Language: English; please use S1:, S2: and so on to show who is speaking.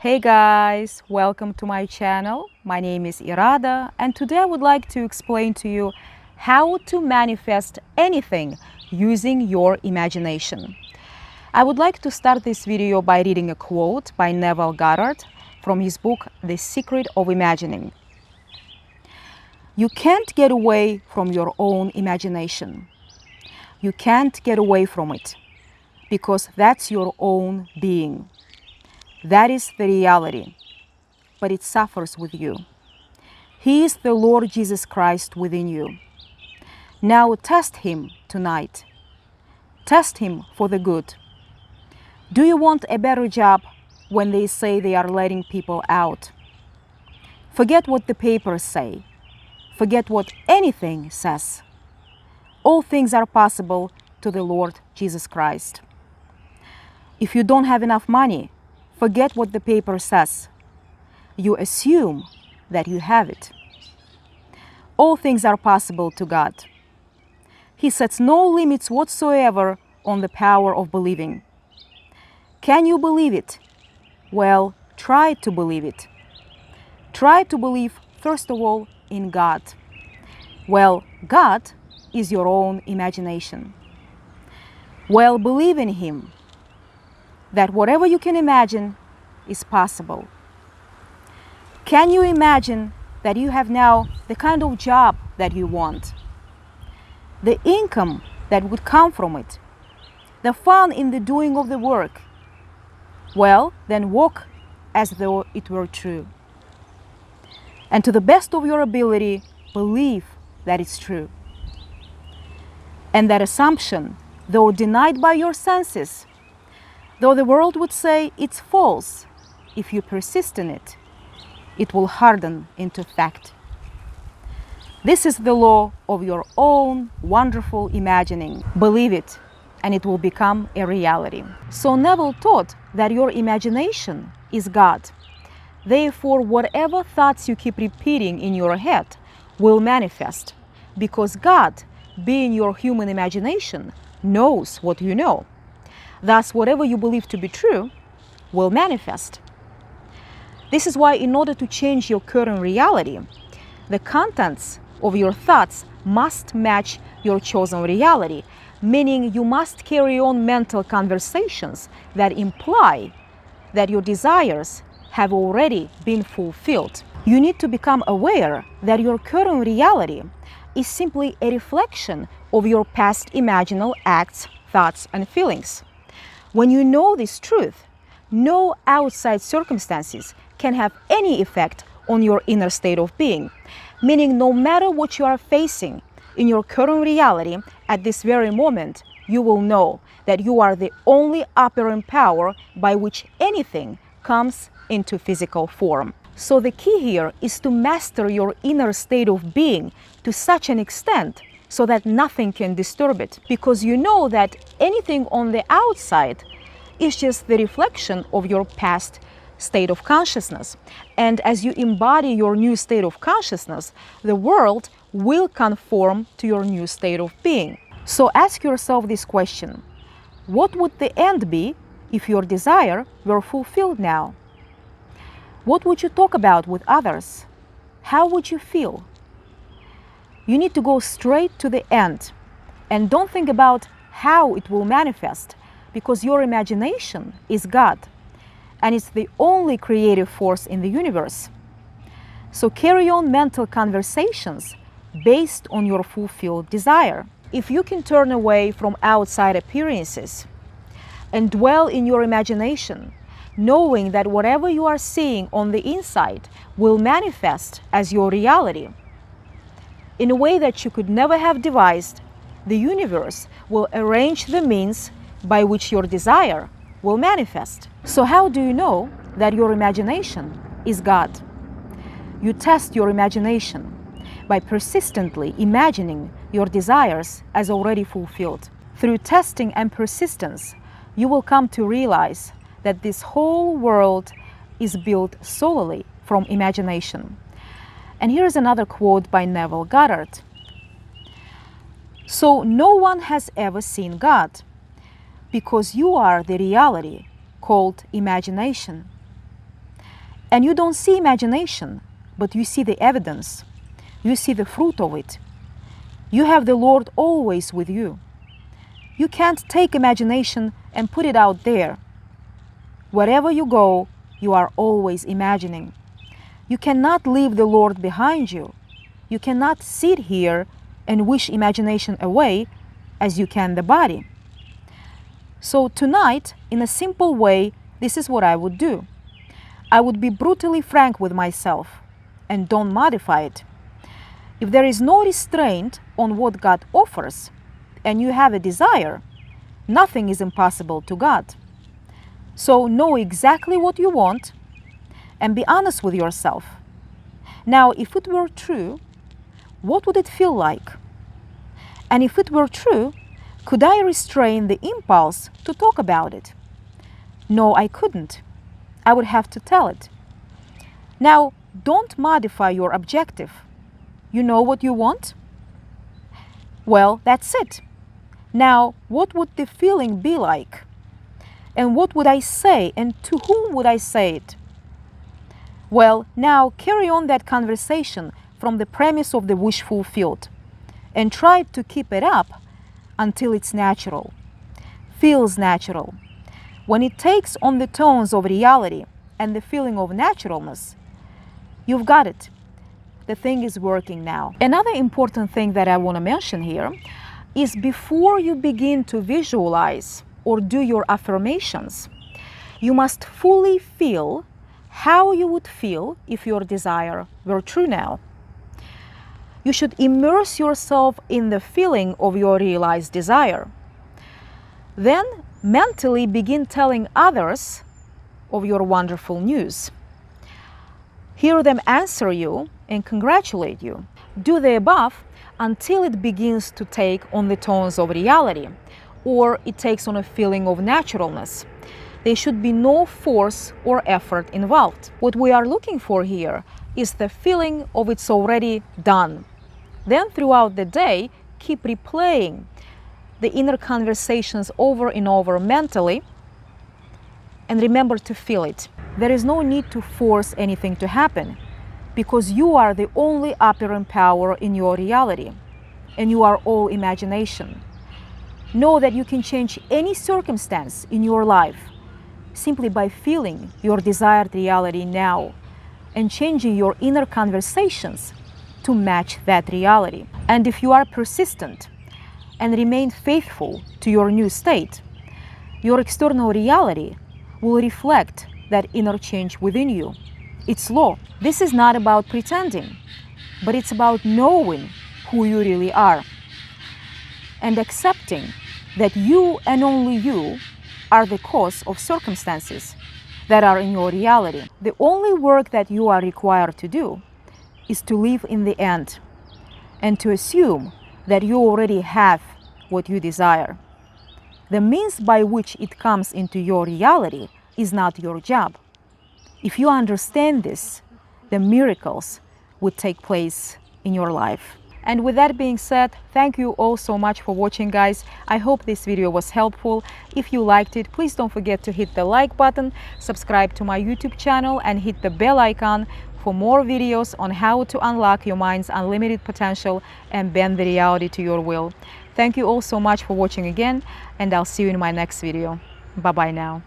S1: Hey guys, welcome to my channel. My name is Irada, and today I would like to explain to you how to manifest anything using your imagination. I would like to start this video by reading a quote by Neville Goddard from his book The Secret of Imagining. You can't get away from your own imagination. You can't get away from it because that's your own being. That is the reality, but it suffers with you. He is the Lord Jesus Christ within you. Now test Him tonight. Test Him for the good. Do you want a better job when they say they are letting people out? Forget what the papers say. Forget what anything says. All things are possible to the Lord Jesus Christ. If you don't have enough money, forget what the paper says. You assume that you have it. All things are possible to God. He sets no limits whatsoever on the power of believing. Can you believe it? Well, try to believe it. Try to believe, first of all, in God. Well, God is your own imagination. Well, believe in Him, that whatever you can imagine is possible. Can you imagine that you have now the kind of job that you want? The income that would come from it? The fun in the doing of the work? Well, then walk as though it were true. And to the best of your ability, believe that it's true. And that assumption, though denied by your senses, though the world would say it's false, if you persist in it, it will harden into fact. This is the law of your own wonderful imagining. Believe it, and it will become a reality. So Neville taught that your imagination is God. Therefore, whatever thoughts you keep repeating in your head will manifest, because God, being your human imagination, knows what you know. Thus, whatever you believe to be true will manifest. This is why, in order to change your current reality, the contents of your thoughts must match your chosen reality, meaning you must carry on mental conversations that imply that your desires have already been fulfilled. You need to become aware that your current reality is simply a reflection of your past imaginal acts, thoughts, and feelings. When you know this truth, no outside circumstances can have any effect on your inner state of being, meaning no matter what you are facing in your current reality at this very moment, you will know that you are the only operant power by which anything comes into physical form. So the key here is to master your inner state of being to such an extent so that nothing can disturb it, because you know that anything on the outside is just the reflection of your past state of consciousness. And as you embody your new state of consciousness, the world will conform to your new state of being. So ask yourself this question: what would the end be if your desire were fulfilled now? What would you talk about with others? How would you feel? You need to go straight to the end and don't think about how it will manifest, because your imagination is God and it's the only creative force in the universe. So carry on mental conversations based on your fulfilled desire. If you can turn away from outside appearances and dwell in your imagination, knowing that whatever you are seeing on the inside will manifest as your reality, in a way that you could never have devised, the universe will arrange the means by which your desire will manifest. So how do you know that your imagination is God? You test your imagination by persistently imagining your desires as already fulfilled. Through testing and persistence, you will come to realize that this whole world is built solely from imagination. And here is another quote by Neville Goddard. So no one has ever seen God, because you are the reality called imagination. And you don't see imagination, but you see the evidence. You see the fruit of it. You have the Lord always with you. You can't take imagination and put it out there. Wherever you go, you are always imagining. You cannot leave the Lord behind you. You cannot sit here and wish imagination away as you can the body. So tonight, in a simple way, this is what I would do. I would be brutally frank with myself and don't modify it. If there is no restraint on what God offers and you have a desire, nothing is impossible to God. So know exactly what you want and be honest with yourself. Now, if it were true, what would it feel like? And if it were true, could I restrain the impulse to talk about it? No, I couldn't. I would have to tell it. Now, don't modify your objective. You know what you want? Well, that's it. Now, what would the feeling be like? And what would I say, and to whom would I say it? Well, now carry on that conversation from the premise of the wish fulfilled and try to keep it up until it's natural, feels natural. When it takes on the tones of reality and the feeling of naturalness, you've got it. The thing is working now. Another important thing that I want to mention here is before you begin to visualize or do your affirmations, you must fully feel how you would feel if your desire were true now. You should immerse yourself in the feeling of your realized desire. Then mentally begin telling others of your wonderful news. Hear them answer you and congratulate you. Do the above until it begins to take on the tones of reality, or it takes on a feeling of naturalness. There should be no force or effort involved. What we are looking for here is the feeling of it's already done. Then throughout the day, keep replaying the inner conversations over and over mentally, and remember to feel it. There is no need to force anything to happen, because you are the only operant power in your reality, and you are all imagination. Know that you can change any circumstance in your life simply by feeling your desired reality now and changing your inner conversations to match that reality. And if you are persistent and remain faithful to your new state, your external reality will reflect that inner change within you. It's law. This is not about pretending, but it's about knowing who you really are and accepting that you and only you are the cause of circumstances that are in your reality. The only work that you are required to do is to live in the end and to assume that you already have what you desire. The means by which it comes into your reality is not your job. If you understand this, the miracles would take place in your life. And with that being said, thank you all so much for watching, guys. I hope this video was helpful. If you liked it, please don't forget to hit the like button, subscribe to my YouTube channel, and hit the bell icon for more videos on how to unlock your mind's unlimited potential and bend the reality to your will. Thank you all so much for watching again, and I'll see you in my next video. Bye-bye now.